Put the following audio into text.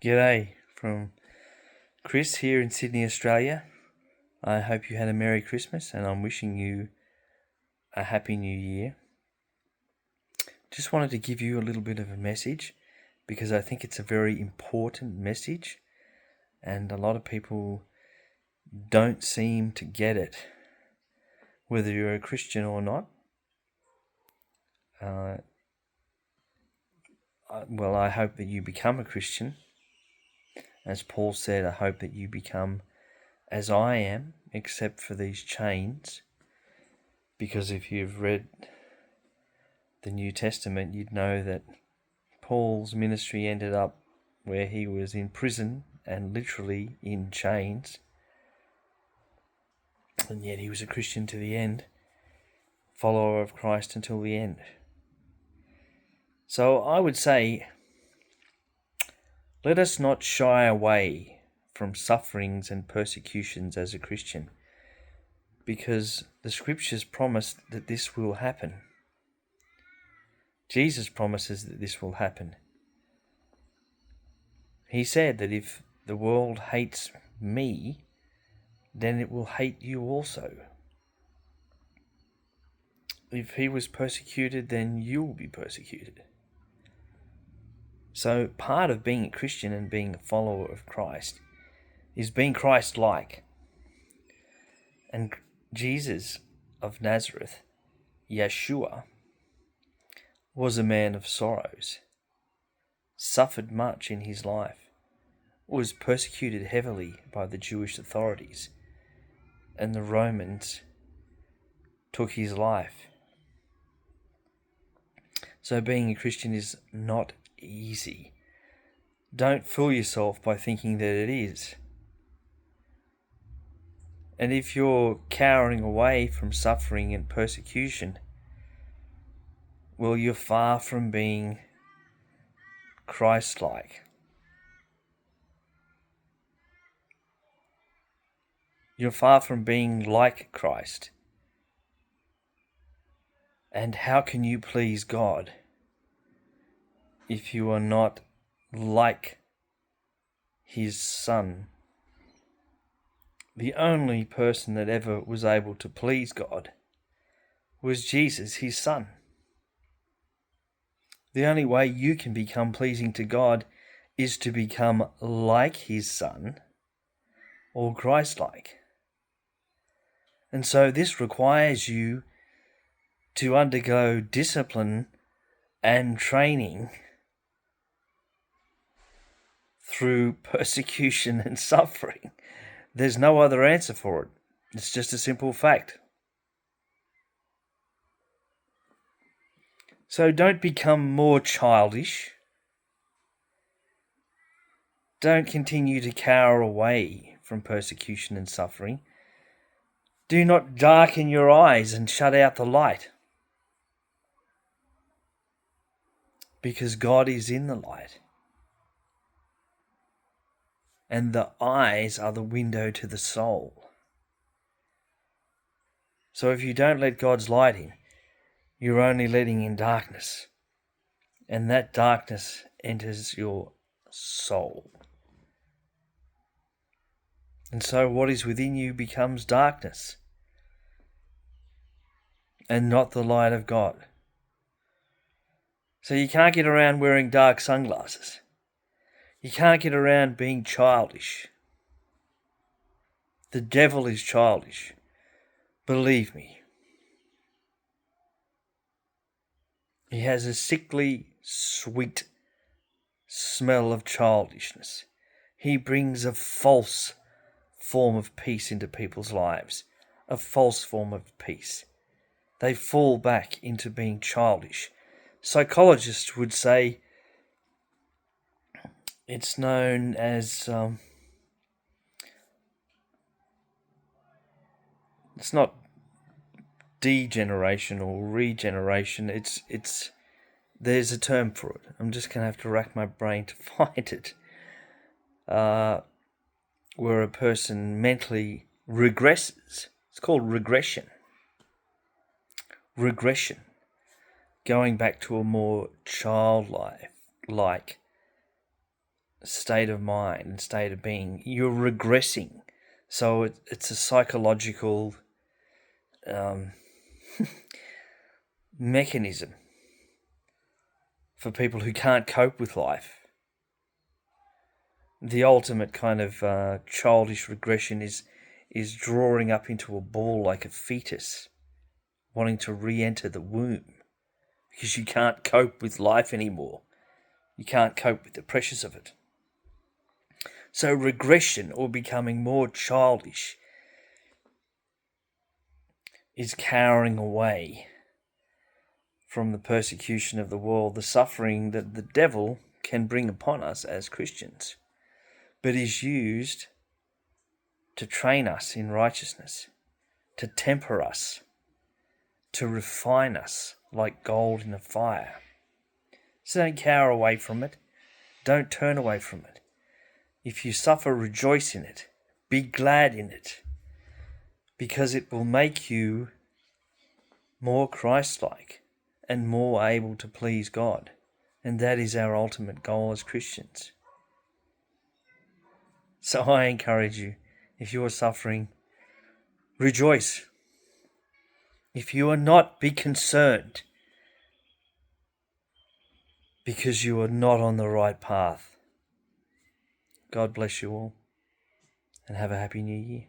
G'day from Chris here in Sydney, Australia. I hope you had a Merry Christmas and I'm wishing you a Happy New Year. Just wanted to give you a little bit of a message because I think it's a very important message and a lot of people don't seem to get it, whether you're a Christian or not. I hope that you become a Christian. As Paul said, I hope that you become as I am, except for these chains. Because if you've read the New Testament, you'd know that Paul's ministry ended up where he was in prison and literally in chains. And yet he was a Christian to the end, follower of Christ until the end. So I would say, let us not shy away from sufferings and persecutions as a Christian, because the scriptures promise that this will happen. Jesus promises that this will happen. He said that if the world hates me, then it will hate you also. If he was persecuted, then you will be persecuted. So part of being a Christian and being a follower of Christ is being Christ-like. And Jesus of Nazareth, Yeshua, was a man of sorrows, suffered much in his life, was persecuted heavily by the Jewish authorities, and the Romans took his life. So being a Christian is not easy. Don't fool yourself by thinking that it is. And if you're cowering away from suffering and persecution, well, you're far from being Christ-like. You're far from being like Christ. And how can you please God if you are not like his Son? The only person that ever was able to please God was Jesus, his Son. The only way you can become pleasing to God is to become like his Son or Christ-like. And so this requires you to undergo discipline and training through persecution and suffering. There's no other answer for it. It's just a simple fact. So don't become more childish. Don't continue to cower away from persecution and suffering. Do not darken your eyes and shut out the light, because God is in the light. And the eyes are the window to the soul. So if you don't let God's light in, you're only letting in darkness. And that darkness enters your soul. And so what is within you becomes darkness and not the light of God. So you can't get around wearing dark sunglasses. You can't get around being childish. The devil is childish. Believe me. He has a sickly, sweet smell of childishness. He brings a false form of peace into people's lives. A false form of peace. They fall back into being childish. Psychologists would say it's known as it's not degeneration or regeneration. It's there's a term for it. I'm just gonna have to rack my brain to find it. Where a person mentally regresses. It's called regression. Regression. Going back to a more childlike state of mind and state of being. You're regressing. So it's a psychological mechanism for people who can't cope with life. The ultimate kind of childish regression is drawing up into a ball like a fetus, wanting to re-enter the womb because you can't cope with life anymore. You can't cope with the pressures of it. So regression, or becoming more childish, is cowering away from the persecution of the world, the suffering that the devil can bring upon us as Christians, but is used to train us in righteousness, to temper us, to refine us like gold in a fire. So don't cower away from it. Don't turn away from it. If you suffer, rejoice in it. Be glad in it, because it will make you more Christ-like and more able to please God. And that is our ultimate goal as Christians. So I encourage you, if you are suffering, rejoice. If you are not, be concerned, because you are not on the right path. God bless you all, and have a happy new year.